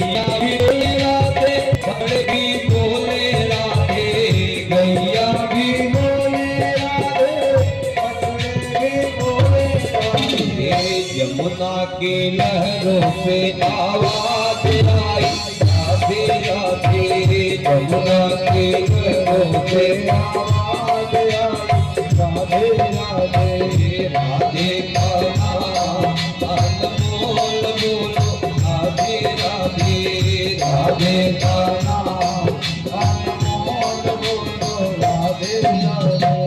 गैया भी बोले राधे, बड़े भी बोले राधे, गैया भी बोले राधे, बड़े भी बोले राधे। यमुना की लहरों से आवाज आई राधे राधे, यमुना की लहरों से आवाज आई राधे राधे। राधे का नाम अनमोल बोलो राधे राधे, राधे का नाम अनमोल बोलो राधे राधे।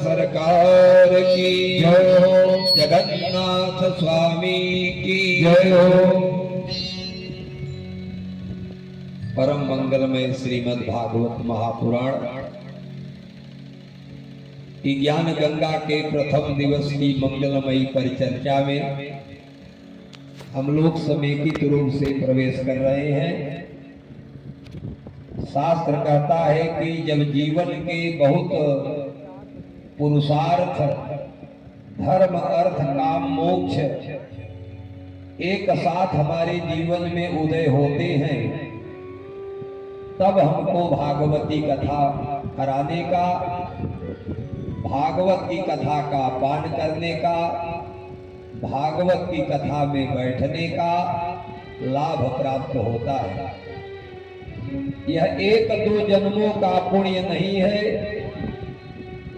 सरकार की जय हो, जगन्नाथ स्वामी की जय हो। परम मंगलमय श्रीमद् भागवत महापुराण की ज्ञान गंगा के प्रथम दिवस की मंगलमयी परिचर्चा में हम लोग समेकित रूप से प्रवेश कर रहे हैं। शास्त्र कहता है कि जब जीवन के बहुत पुरुषार्थ धर्म अर्थ काम मोक्ष एक साथ हमारे जीवन में उदय होते हैं, तब हमको भागवती कथा कराने का, भागवत की कथा का पान करने का, भागवत की कथा में बैठने का लाभ प्राप्त होता है। यह एक दो जन्मों का पुण्य नहीं है,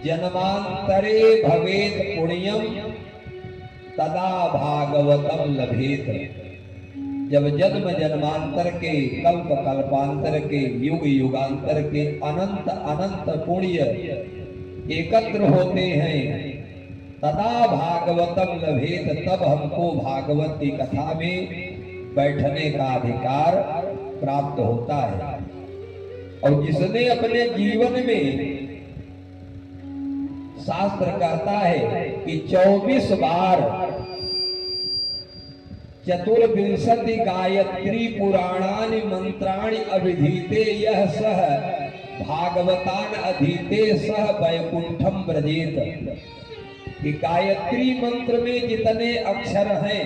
जन्मांतरे भवेत पुण्यम तदा भागवतम लभेत। जब जन्म जन्मांतर के कल्प कल्पांतर के युग युगांतर के अनंत अनंत पुण्य एकत्र होते हैं, तदा भागवतम लभेत, तब हमको भागवत की कथा में बैठने का अधिकार प्राप्त होता है। और जिसने अपने जीवन में, शास्त्र कहता है कि 24 बार चतुर्विंशति गायत्री पुराणानि मंत्राणि अभिधीते यह सह भागवतान अधीते सह वैकुंठम ब्रजेत। कि गायत्री मंत्र में जितने अक्षर हैं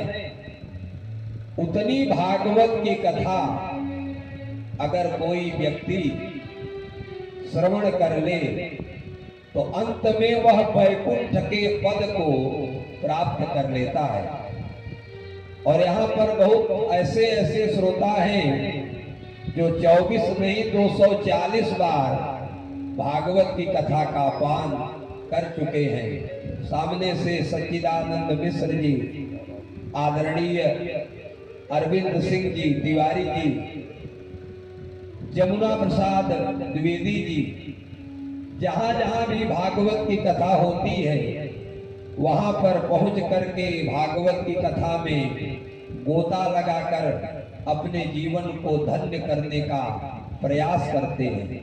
उतनी भागवत की कथा अगर कोई व्यक्ति श्रवण कर ले तो अंत में वह वैकुंठ के पद को प्राप्त कर लेता है। और यहाँ पर बहुत ऐसे ऐसे श्रोता हैं जो 24 नहीं 240 बार भागवत की कथा का पान कर चुके हैं। सामने से सच्चिदानंद मिश्र जी, आदरणीय अरविंद सिंह जी तिवारी जी, जमुना प्रसाद द्विवेदी जी, जहां जहां भी भागवत की कथा होती है वहां पर पहुंच करके भागवत की कथा में गोता लगाकर अपने जीवन को धन्य करने का प्रयास करते हैं।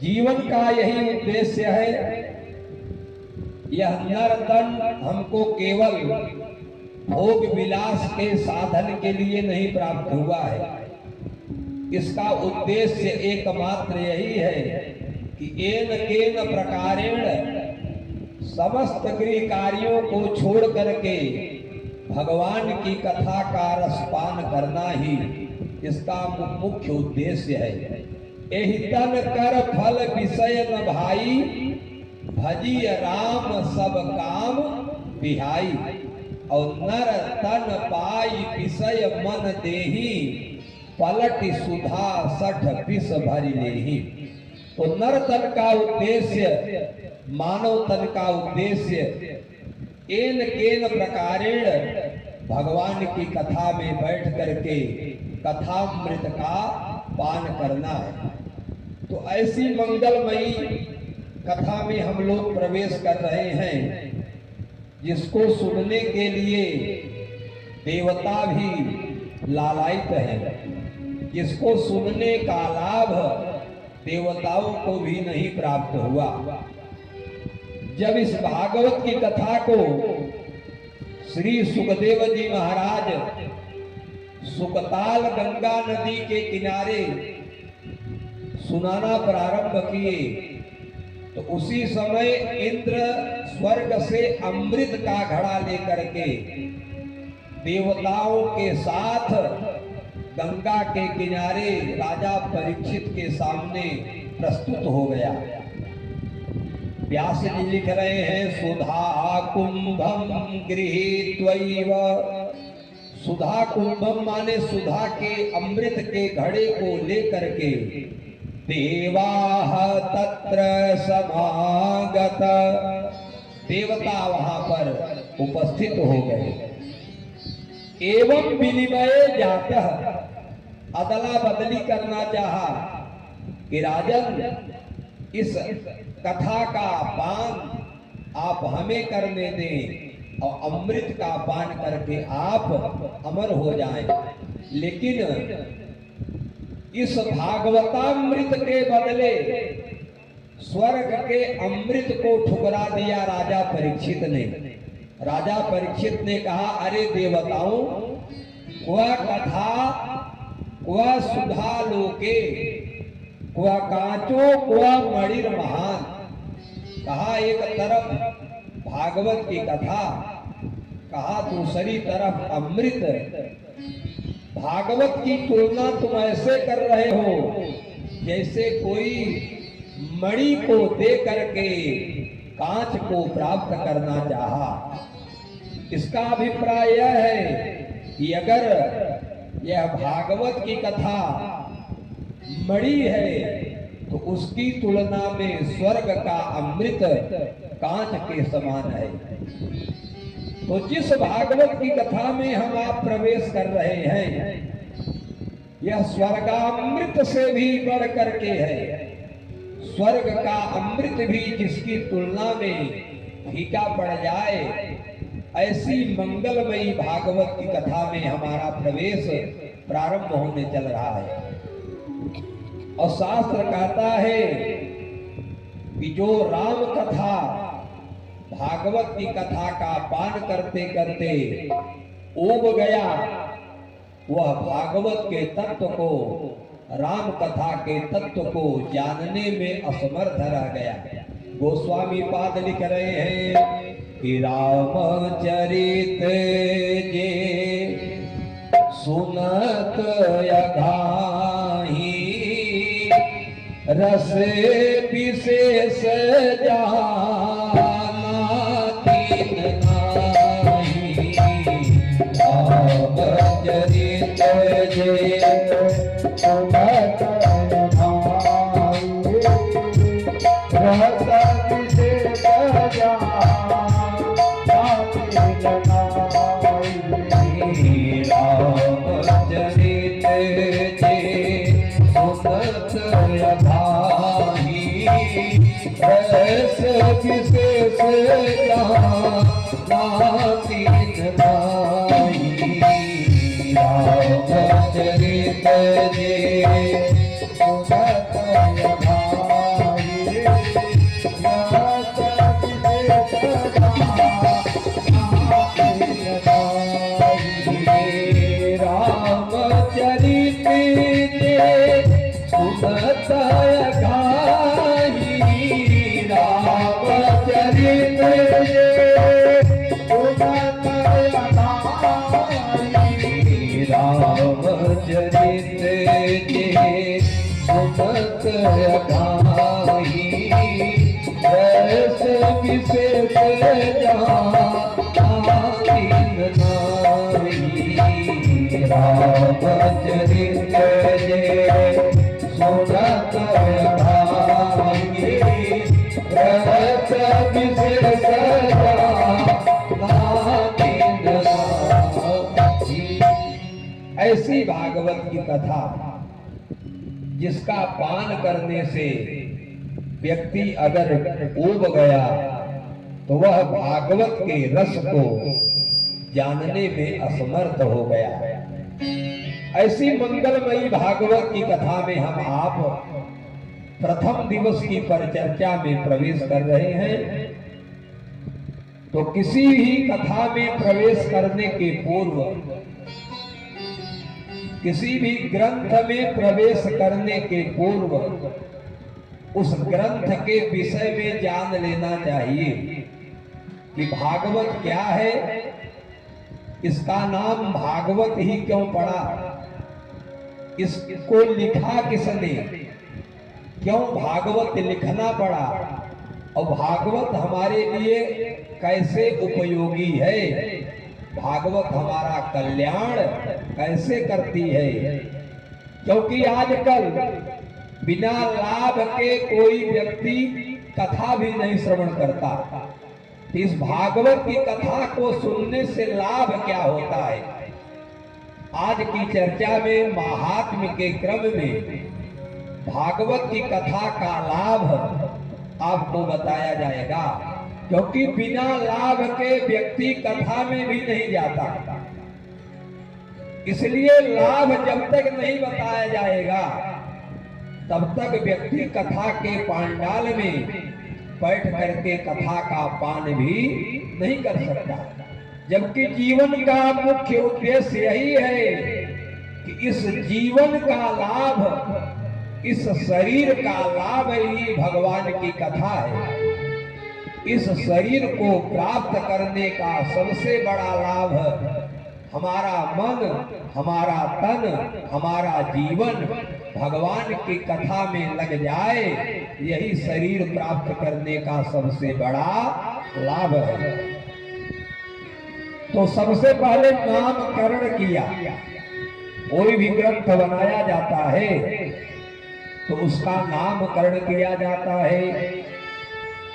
जीवन का यही उद्देश्य है। यह नरतन हमको केवल भोग विलास के साधन के लिए नहीं प्राप्त हुआ है। इसका उद्देश्य एकमात्र यही है कि एन केन प्रकारेण समस्त गृह कार्यों को छोड़ करके भगवान की कथा का रसपान करना ही इसका मुख्य उद्देश्य है। एहि तन कर फल विषय न भाई, भजी राम सब काम बिहाई। और नर तन पाई विषय मन देही, पलट सुधा सठ विष भरी लेही। तो नर तन का उद्देश्य, मानव तन का उद्देश्य एन केन प्रकारेण भगवान की कथा में बैठ करके कथामृत का पान करना है। तो ऐसी मंगलमयी कथा में हम लोग प्रवेश कर रहे हैं, जिसको सुनने के लिए देवता भी लालायित है, जिसको सुनने का लाभ देवताओं को भी नहीं प्राप्त हुआ। जब इस भागवत की कथा को श्री सुखदेव जी महाराज सुकताल गंगा नदी के किनारे सुनाना प्रारंभ किए, तो उसी समय इंद्र स्वर्ग से अमृत का घड़ा लेकर के देवताओं के साथ गंगा के किनारे राजा परीक्षित के सामने प्रस्तुत हो गया। व्यास जी लिख रहे हैं, सुधा कुंभम गृहीत्वैव। सुधा कुंभम माने सुधा के अमृत के घड़े को लेकर के देवाः तत्र समागत, देवता वहां पर उपस्थित हो गए। एवं विनिमय जातः, अदला बदली करना चाहा कि राजन इस कथा का पान आप हमें करने दें और अमृत का पान करके आप अमर हो जाएं। लेकिन इस भागवतामृत के बदले स्वर्ग के अमृत को ठुकरा दिया राजा परीक्षित ने। राजा परीक्षित ने कहा, अरे देवताओं, वह कथा वह सुधा लोके वह कांचो वह मणिर महान। कहा एक तरफ भागवत की कथा, कहा दूसरी तरफ अमृत। भागवत की तुलना तुम ऐसे कर रहे हो जैसे कोई मणि को दे करके कांच को प्राप्त करना चाहा। इसका अभिप्राय यह है कि अगर यह भागवत की कथा मणि है तो उसकी तुलना में स्वर्ग का अमृत कांच के समान है। तो जिस भागवत की कथा में हम आप प्रवेश कर रहे हैं, यह स्वर्गामृत से भी बढ़ करके है। स्वर्ग का अमृत भी जिसकी तुलना में फीका पड़ जाए, ऐसी मंगलमयी भागवत की कथा में हमारा प्रवेश प्रारंभ होने चल रहा है। और शास्त्र कहता है कि जो राम कथा भागवत की कथा का पान करते करते उब गया, वह भागवत के तत्व को, राम कथा के तत्व को जानने में असमर्थ रह गया। गोस्वामी पाद लिख रहे हैं कि रामचरित जे सुनत अघाही, रस विशेष जाना तीन नाही। रामचरित जे सुनत अघाही, रस विशेष जाना तीन नाही। रामचरित जे सुनत अघाही, रस विशेष जाना तीन नाही। रामचरित जे सुनत ऐसी भागवत की कथा जिसका पान करने से व्यक्ति अगर ऊब गया तो वह भागवत के रस को जानने में असमर्थ हो गया। ऐसी मंगलमयी भागवत की कथा में हम आप प्रथम दिवस की परिचर्चा में प्रवेश कर रहे हैं। तो किसी भी कथा में प्रवेश करने के पूर्व, किसी भी ग्रंथ में प्रवेश करने के पूर्व उस ग्रंथ के विषय में जान लेना चाहिए कि भागवत क्या है, इसका नाम भागवत ही क्यों पड़ा, इसको लिखा किसने, क्यों भागवत लिखना पड़ा और भागवत हमारे लिए कैसे उपयोगी है, भागवत हमारा कल्याण कैसे करती है। क्योंकि आजकल बिना लाभ के कोई व्यक्ति कथा भी नहीं श्रवण करता। इस भागवत की कथा को सुनने से लाभ क्या होता है, आज की चर्चा में महात्म्य के क्रम में भागवत की कथा का लाभ आपको बताया जाएगा। क्योंकि बिना लाभ के व्यक्ति कथा में भी नहीं जाता, इसलिए लाभ जब तक नहीं बताया जाएगा तब तक व्यक्ति कथा के पांडाल में बैठ करके कथा का पान भी नहीं कर सकता। जबकि जीवन का मुख्य उद्देश्य यही है कि इस जीवन का लाभ, इस शरीर का लाभ ही भगवान की कथा है। इस शरीर को प्राप्त करने का सबसे बड़ा लाभ हमारा मन, हमारा तन, हमारा जीवन भगवान की कथा में लग जाए, यही शरीर प्राप्त करने का सबसे बड़ा लाभ है। तो सबसे पहले नामकरण किया। कोई भी ग्रंथ बनाया जाता है तो उसका नामकरण किया जाता है।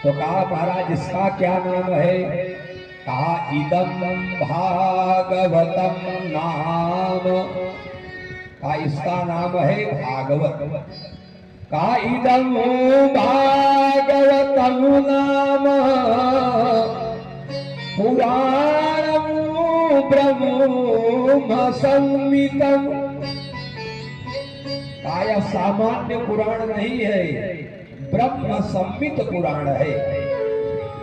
तो कहा महाराज इसका क्या नाम है, कहा इदम भागवतम नाम, कहा इसका नाम है भागवत। कहा इदम भागवतम नाम पुराणम ब्रह्म संहितम। कहा यह सामान्य पुराण नहीं है, ब्रह्म संहित पुराण है,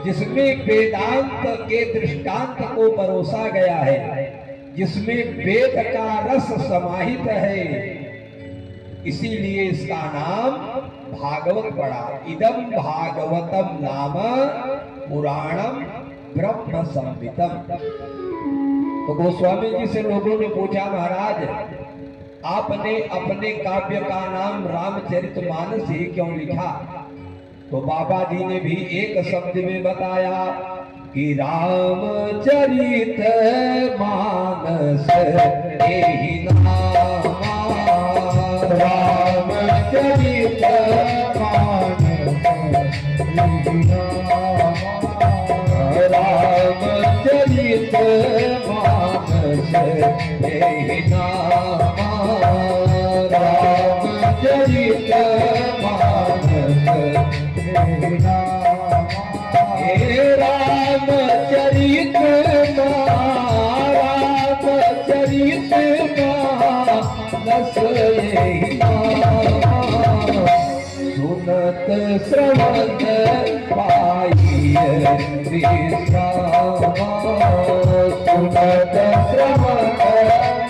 जिसमें वेदांत के दृष्टांत को परोसा गया है, जिसमें वेद का रस समाहित है। इसीलिए इसका नाम भागवत पड़ा। इदम भागवतम नाम पुराणम ब्रह्म संहितम। तो गोस्वामी जी से लोगों ने पूछा, महाराज आपने अपने काव्य का नाम रामचरितमानस ही क्यों लिखा? तो बाबा जी ने भी एक शब्द में बताया कि रामचरित मानस यही नाम, रामचरित मानस यही नाम, रामचरित मानस यही नाम, रामचरित मानस यही नाम। हे रामचरित रामचरित बस यही सुनत श्रवण पाइए विश्राम, सुनत श्रवण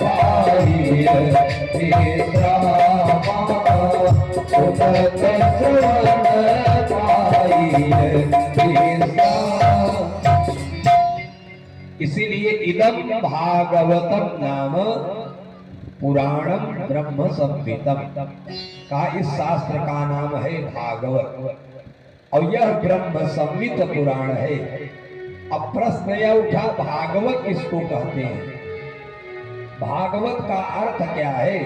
पाइए विश्राम, सुनत श्रवण पाइए विश्राम। इसीलिए इदम भागवतम नाम पुराणम ब्रह्म संहितम का इस शास्त्र का नाम है भागवत, और यह ब्रह्म संहित पुराण है। अब प्रश्न यह उठा, भागवत किसको कहते हैं, भागवत का अर्थ क्या है?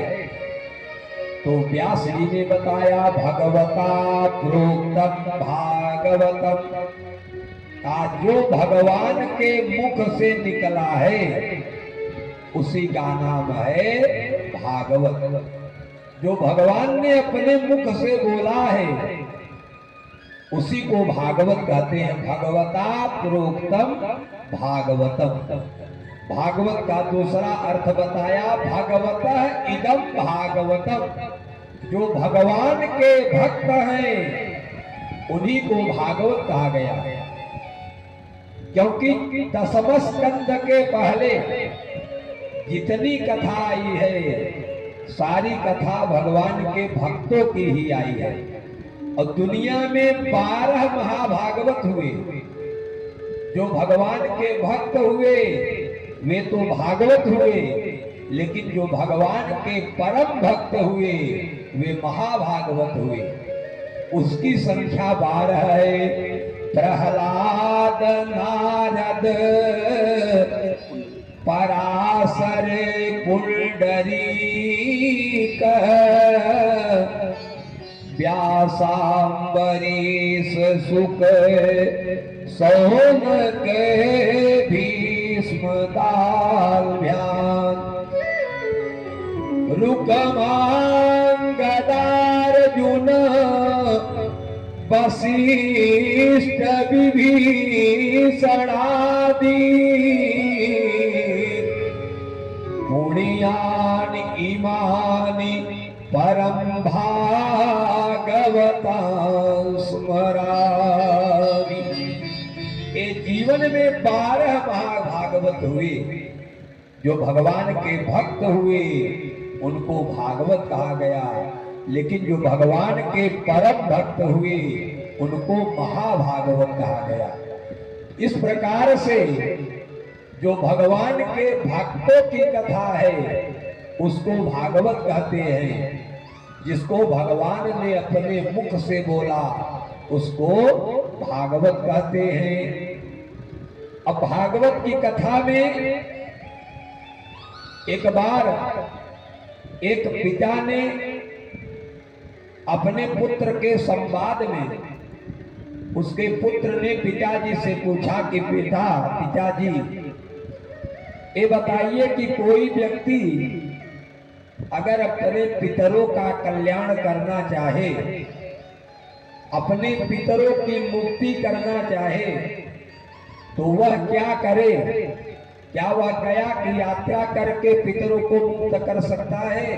तो व्यास जी ने बताया, भगवता प्रोक्तम भागवतम का जो भगवान के मुख से निकला है उसी का नाम है भागवत। जो भगवान ने अपने मुख से बोला है उसी को भागवत कहते हैं। भगवता प्रोक्तम भागवतम। भागवत का दूसरा अर्थ बताया, भगवतः इदम भागवतम। जो भगवान के भक्त हैं उन्हीं को भागवत कहा गया, क्योंकि दसम स्कंद के पहले जितनी कथा आई है सारी कथा भगवान के भक्तों की ही आई है। और दुनिया में 12 महाभागवत हुए। जो भगवान के भक्त हुए वे तो भागवत हुए, लेकिन जो भगवान के परम भक्त हुए वे महाभागवत हुए। उसकी संख्या 12 है। प्रहलाद, नारद, पराशर, पुंडरीक, व्यासांबरीश, शुक, सौनक, भीष्म, दाल्भ्यान, रुकमांगदार्जुन, वशिष्ठ, विभीषणादि, पुण्यानि इमानि परम भागवतां स्मरामि। ये जीवन में 12 महाभागवत हुए। जो भगवान के भक्त हुए उनको भागवत कहा गया, लेकिन जो भगवान के परम भक्त हुए उनको महाभागवत कहा गया। इस प्रकार से जो भगवान के भक्तों की कथा है उसको भागवत कहते हैं। जिसको भगवान ने अपने मुख से बोला उसको भागवत कहते हैं। अब भागवत की कथा में एक बार एक पिता ने अपने पुत्र के संवाद में उसके पुत्र ने पिताजी से पूछा कि पिताजी ये बताइए कि कोई व्यक्ति अगर अपने पितरों का कल्याण करना चाहे, अपने पितरों की मुक्ति करना चाहे तो वह क्या करे? क्या वह गया की यात्रा करके पितरों को मुक्त कर सकता है?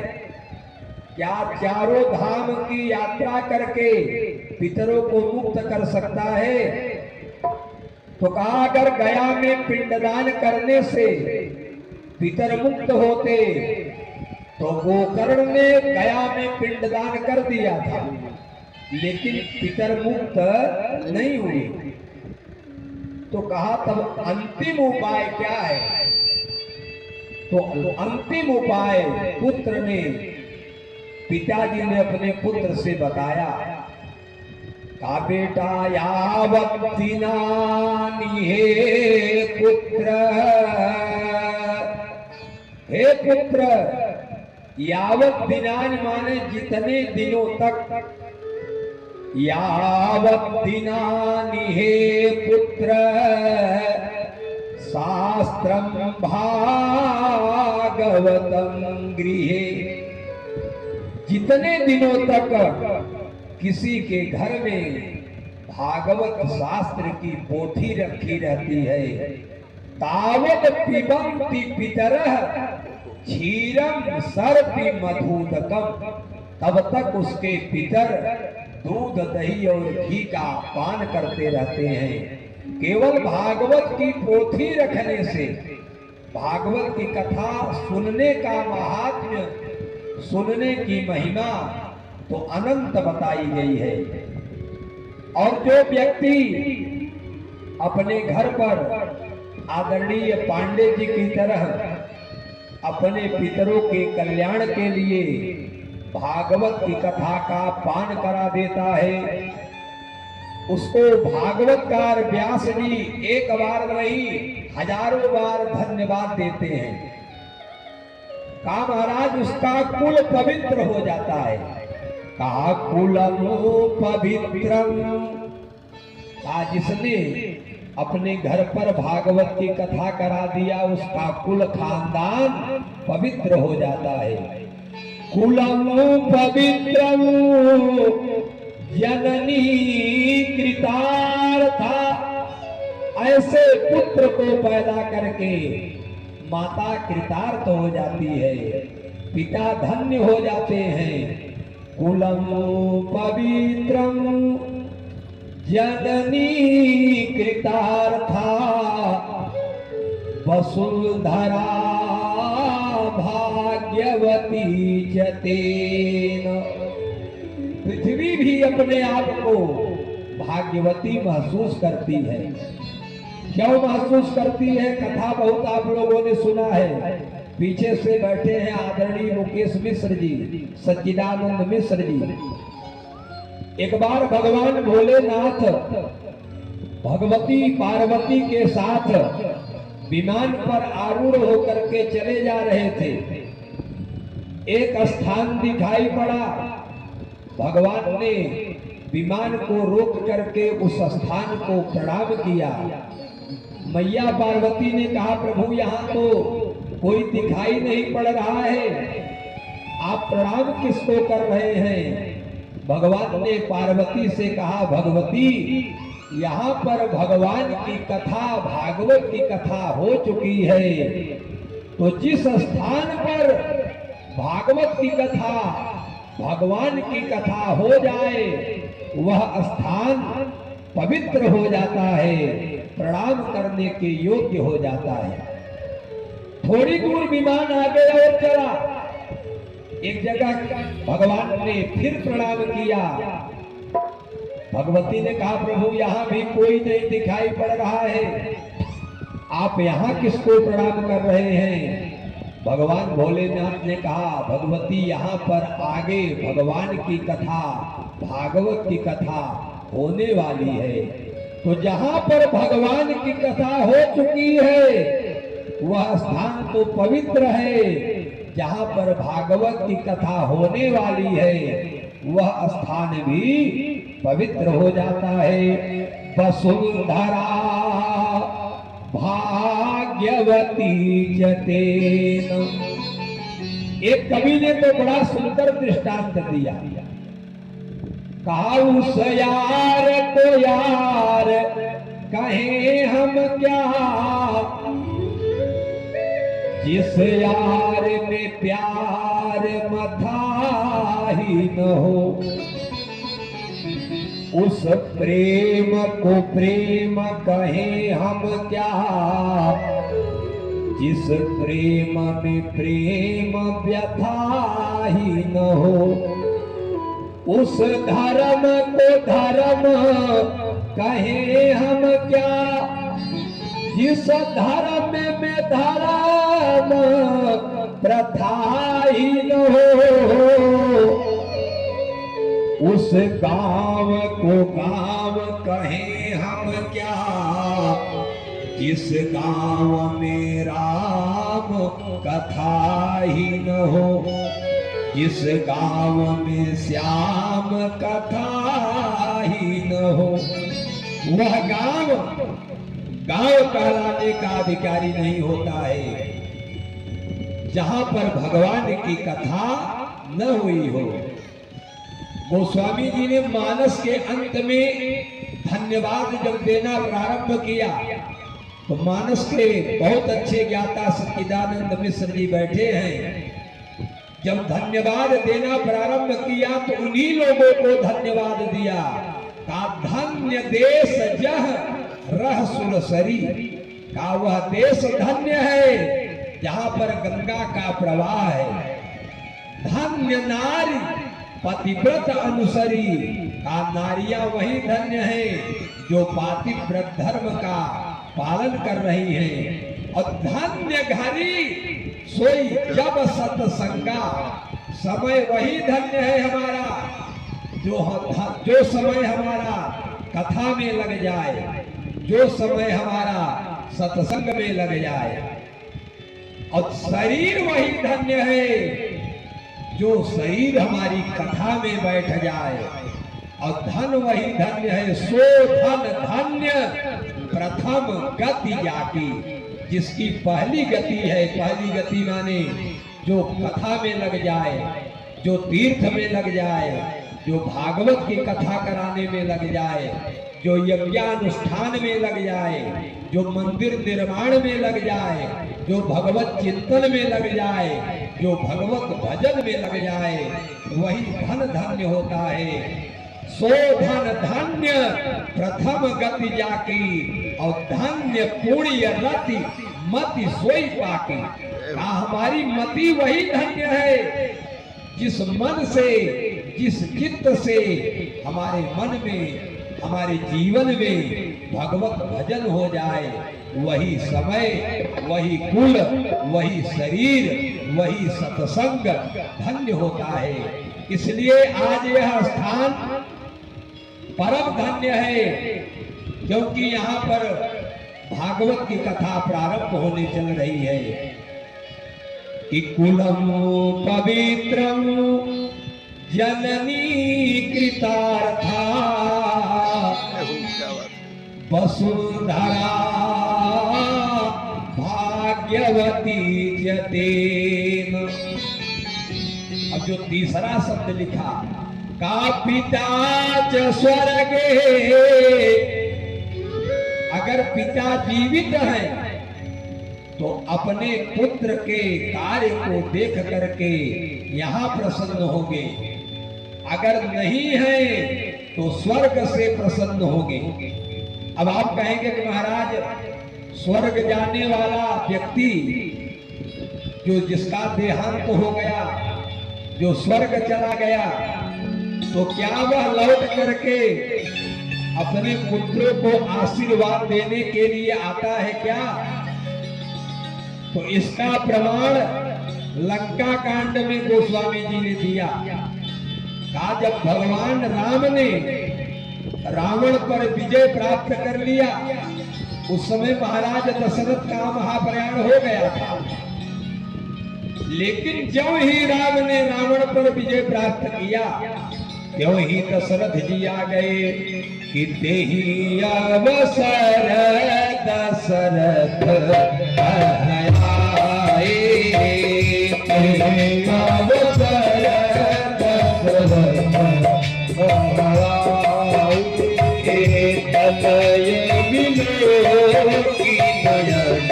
क्या चारों धाम की यात्रा करके पितरों को मुक्त कर सकता है? तो कहा अगर गया में पिंडदान करने से पितर मुक्त होते तो गोकर्ण ने गया में पिंडदान कर दिया था, लेकिन पितर मुक्त नहीं हुए। तो कहा तब अंतिम उपाय क्या है? तो अंतिम उपाय पुत्र ने पिताजी ने अपने पुत्र से बताया, का बेटा यावत् दिनानि हे पुत्र, हे पुत्र, यावत् दिनानि माने जितने दिनों तक, यावत् दिनानि हे पुत्र शास्त्रं भागवतं गृहे। जितने दिनों तक किसी के घर में भागवत शास्त्र की पोथी रखी रहती है, तावत पिबन्ति पितरः क्षीरम सर्पि मधुदकम, तब तक उसके पितर दूध दही और घी का पान करते रहते हैं। केवल भागवत की पोथी रखने से, भागवत की कथा सुनने का महात्म्य, सुनने की महिमा तो अनंत बताई गई है। और जो व्यक्ति अपने घर पर आदरणीय पांडे जी की तरह अपने पितरों के कल्याण के लिए भागवत की कथा का पान करा देता है, उसको भागवतकार व्यास जी एक बार नहीं हजारों बार धन्यवाद देते हैं। कहा महाराज उसका कुल पवित्र हो जाता है। कहा कुलमो पवित्रम, जिसने अपने घर पर भागवत की कथा करा दिया उसका कुल खानदान पवित्र हो जाता है। कुलमो पवित्रम जननी कृतार्था, ऐसे पुत्र को पैदा करके माता कृतार्थ हो जाती है, पिता धन्य हो जाते हैं। कुलमो पवित्रम जननी कृतार्था, वसुंधरा भाग्यवती च तेन। पृथ्वी भी अपने आप को भाग्यवती महसूस करती है। क्यों महसूस करती है? कथा बहुत आप लोगों ने सुना है। पीछे से बैठे हैं आदरणीय मुकेश मिश्र जी, सच्चिदानंद मिश्र जी। एक बार भगवान भोलेनाथ भगवती पार्वती के साथ विमान पर आरूढ़ होकर के चले जा रहे थे। एक स्थान दिखाई पड़ा, भगवान ने विमान को रोक करके उस स्थान को प्रणाम किया। मैया पार्वती ने कहा प्रभु यहाँ तो कोई दिखाई नहीं पड़ रहा है, आप प्रणाम किसको कर रहे हैं? भगवान ने पार्वती से कहा भगवती यहाँ पर भगवान की कथा, भागवत की कथा हो चुकी है, तो जिस स्थान पर भागवत की कथा, भगवान की कथा हो जाए वह स्थान पवित्र हो जाता है, प्रणाम करने के योग्य हो जाता है। थोड़ी दूर विमान आगे और चला, एक जगह भगवान ने फिर प्रणाम किया। भगवती ने कहा प्रभु यहाँ भी कोई नहीं दिखाई पड़ रहा है, आप यहाँ किसको प्रणाम कर रहे हैं? भगवान भोलेनाथ ने कहा भगवती यहाँ पर आगे भगवान की कथा, भागवत की कथा होने वाली है, तो जहाँ पर भगवान की कथा हो चुकी है वह स्थान तो पवित्र है, जहाँ पर भागवत की कथा होने वाली है वह स्थान भी पवित्र हो जाता है। वसुंधरा भाग्यवती च तेन। एक कवि ने तो बड़ा सुंदर दृष्टांत दिया, कहा उस यार को यार कहें हम क्या, जिस यार में प्यार मथा ही न हो, उस प्रेम को प्रेम कहें हम क्या, जिस प्रेम में प्रेम व्यथा ही न हो, उस धर्म को धर्म कहें हम क्या, जिस धर्म में धर्म प्रथा ही न हो, उस गांव को गांव कहें हम क्या, जिस गांव में राम कथा ही न हो, जिस गांव में श्याम कथा ही न हो, वह गांव कहलाने का अधिकारी नहीं होता है जहां पर भगवान की कथा न हुई हो। गोस्वामी जी ने मानस के अंत में धन्यवाद जब देना प्रारंभ किया तो मानस के बहुत अच्छे ज्ञाता सच्चिदानंद मिश्र जी बैठे हैं। जब धन्यवाद देना प्रारंभ किया तो उन्हीं लोगों को धन्यवाद दिया। का धन्य देश जह रह सुरसरी, का वह देश धन्य है जहां पर गंगा का प्रवाह है। धन्य नारी पतिव्रत अनुसरी, का नारियां वही धन्य है जो पातिव्रत धर्म का पालन कर रही हैं। और धन्य घड़ी सोई जब सत्संगा, समय वही धन्य है हमारा जो समय हमारा कथा में लग जाए, जो समय हमारा सत्संग में लग जाए। और शरीर वही धन्य है जो शरीर हमारी कथा में बैठ जाए। और धन वही धन्य है, सो धन धन्य प्रथम गति जाकी, जिसकी पहली गति है। पहली गति माने जो कथा में लग जाए, जो तीर्थ में लग जाए, जो भागवत की कथा कराने में लग जाए, जो यज्ञानुष्ठान में लग जाए, जो मंदिर निर्माण में लग जाए, जो भगवत चिंतन में लग जाए, जो भगवत भजन में लग जाए, वही धन धन्य होता है। सो धन धन्य प्रथम गति जाकी, और धन्य पुण्य रति मति सोई पाकी। हमारी मति वही धन्य है जिस मन से, जिस चित्त से हमारे मन में, हमारे जीवन में भगवत भजन हो जाए। वही समय, वही कुल, वही शरीर, वही सत्संग धन्य होता है। इसलिए आज यह स्थान परम धन्य है, क्योंकि यहाँ पर भागवत की कथा प्रारंभ होने चल रही है। कि कुलम पवित्रम जननी कृतार्था, वसुंधरा भाग्यवती जतेन। अब जो तीसरा शब्द लिखा, का पिता च स्वर्गे, अगर पिता जीवित हैं तो अपने पुत्र के कार्य को देख करके यहाँ प्रसन्न होंगे, अगर नहीं है तो स्वर्ग से प्रसन्न होंगे। अब आप कहेंगे कि महाराज स्वर्ग जाने वाला व्यक्ति जो जिसका देहांत हो गया, जो स्वर्ग चला गया, तो क्या वह लौट करके अपने पुत्रों को आशीर्वाद देने के लिए आता है क्या? तो इसका प्रमाण लंका कांड में गोस्वामी जी ने दिया। कहा जब भगवान राम ने रावण पर विजय प्राप्त कर लिया, उस समय महाराज दशरथ का महाप्रयाण हो गया था। लेकिन जब ही राम ने रावण पर विजय प्राप्त किया, त्यों ही दशरथ जी आ गए कि देहि अवसर दशरथ आए, देहि अवसर दशरथ आए, तनय बिलो की नयन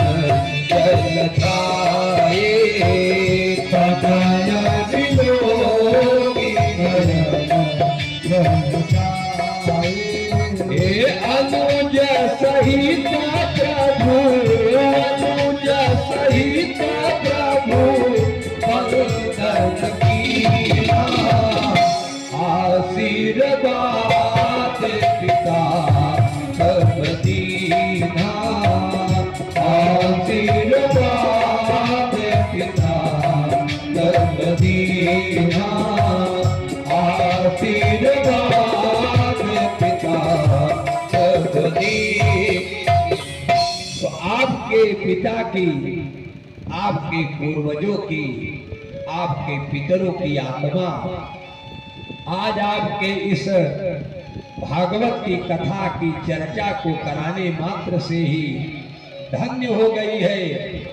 जल छाए, तनय बिलो की नयन जल छाए। अनुज सहित प्रभु, अनुज सहित प्रभु भगत की आशीर्वाद पिता सब दीना, आशीर्वाद पिता सब दीना, आशीर्वाद पिता सब दीना। तो आपके पिता की, आपके पूर्वजों की, आपके पितरों की आत्मा आज आपके इस भागवत की कथा की चर्चा को कराने मात्र से ही धन्य हो गई है।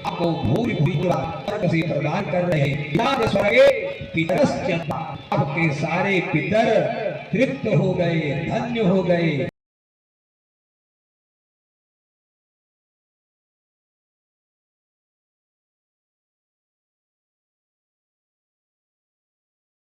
आपको भूरि भूरि स्वर्ग से प्रदान कर रहे हैं। स्वर्गे पितरश्च, आपके सारे पितर तृप्त हो गए, धन्य हो गए।